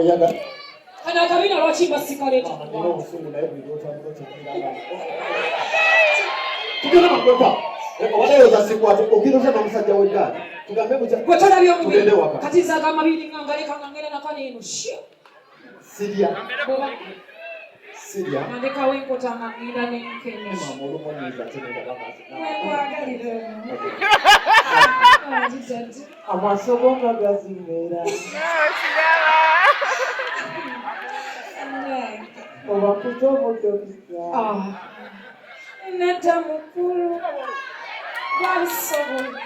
yaga. Kana kabina lwachi basikaleta. Ndio usungu na hivi ndio tangu tukilala. Tukana makota. Wanaweza siku watu ukirusha na msajja wendani. Tugambe kuja. Kwa tona byo mu. Katiza kama bili ngangale kangangale na kane ino shia. Sidia. Sidia. Mandeka wenko tanga ina nenkene. Mama olumo niza tena baba. Kwa galile. Amasogonga gazimera. Oba kutomo tokika. Neta mukulu. Basogo.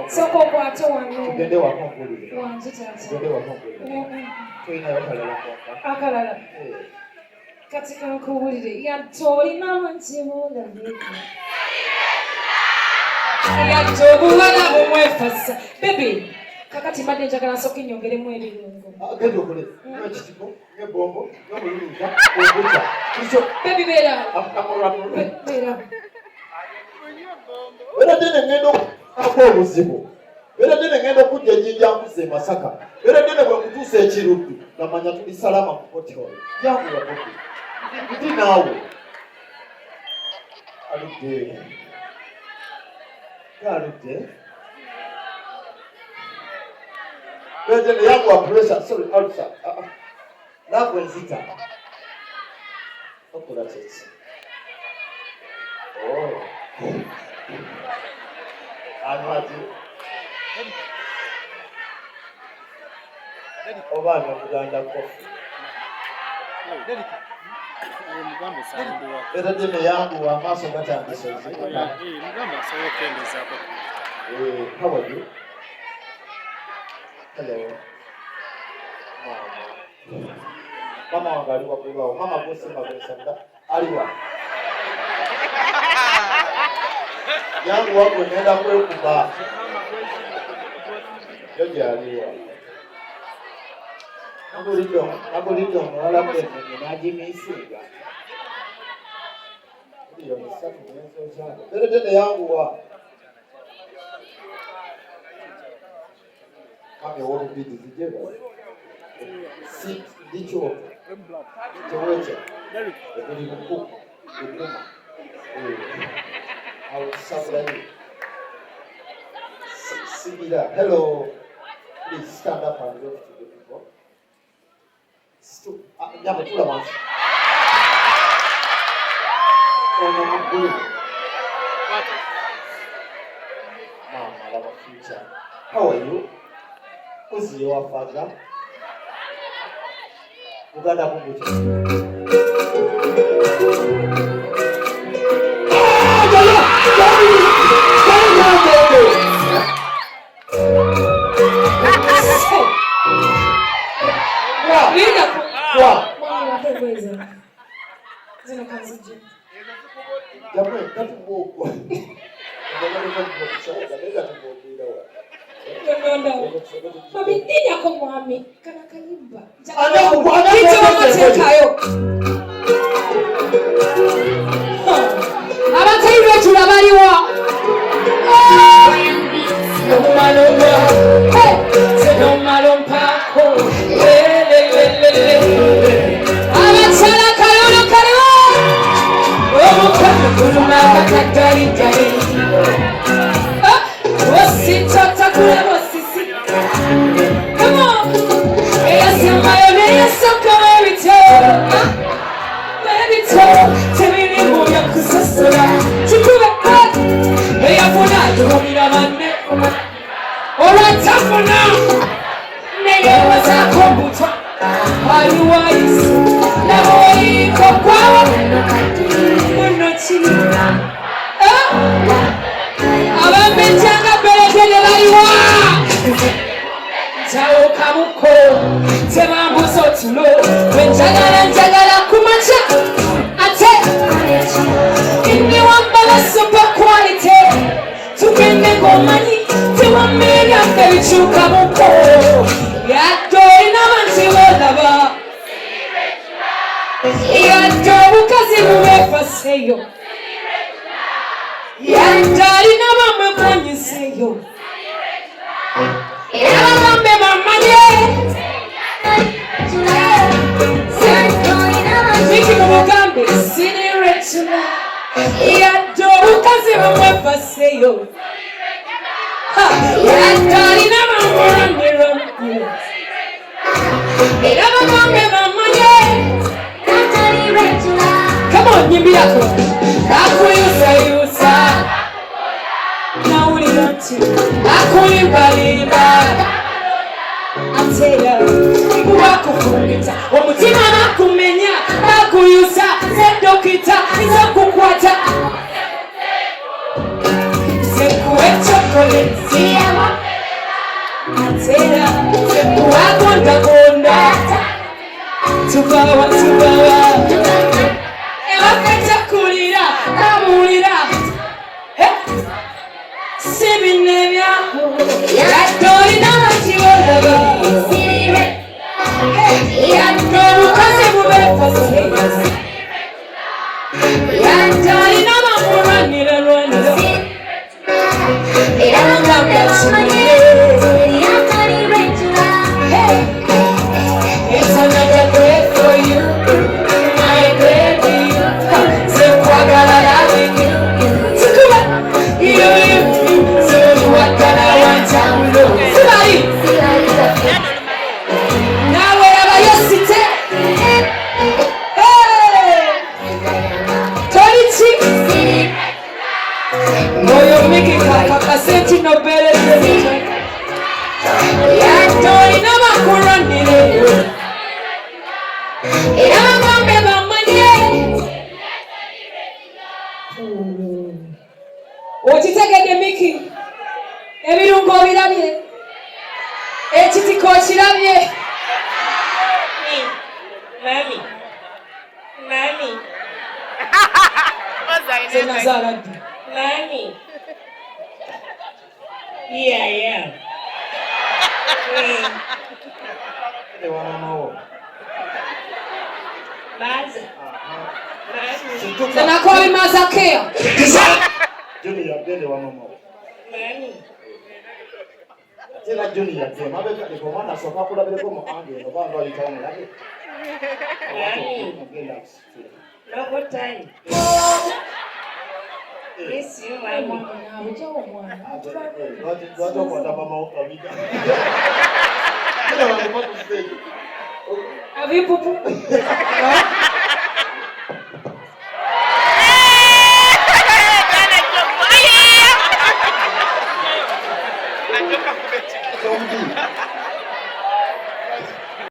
Soko kwa towanno. Tugende wakonkulire. Wanze tata. Tugende wakonkulire. Toyina yokalala kwa. Akalala. Katika nkubulire yatolina manchimula bika. Yatobulana bumwefasa. Baby, kakati mbadde njagala nsooka nnyongeremu ebirungo. Genda okole. Ekitiko, n'ebombo, n'omululuka, obuta. Baby beera. Beera. Era dene ngendo ako obuzibu. Era dene ngendo kujja jjinja nkuze Masaka. Era dene bwe kutuusa ekiruddu namanya tuli salama ku hotel. Yangu ya boki. Ndi naawe. Aludde. Aludde. Era dene yangu wa pressure, sorry, ulcer. Nagwe nzita. Okola kyeki. Oh. Anwati. Obana kuganda kofi. Era dene yangu amaaso gatandise. Mugamba asobola okwendezaako. How are you? Hello. Mama wangu aliwa kuliwao. Mama kusema kwesanga. Aliwa. Yangu wako nenda kwekuba. Yoje aliwa. Nabulido mwala kwene najimisinga. Ndiyo nisatu mwenzo changa. Tete yangu wa. Kame woru bidi zijeba. Si dicho. Tewecha. Ekuli mkuku. Ukuma. I will supply you. Sibila, hello. Please stand up and go to the people. Never too long. Oh no, I'm good. Mama, I have a future. How are you? Kuzi wafaga. Uganda kumbucha.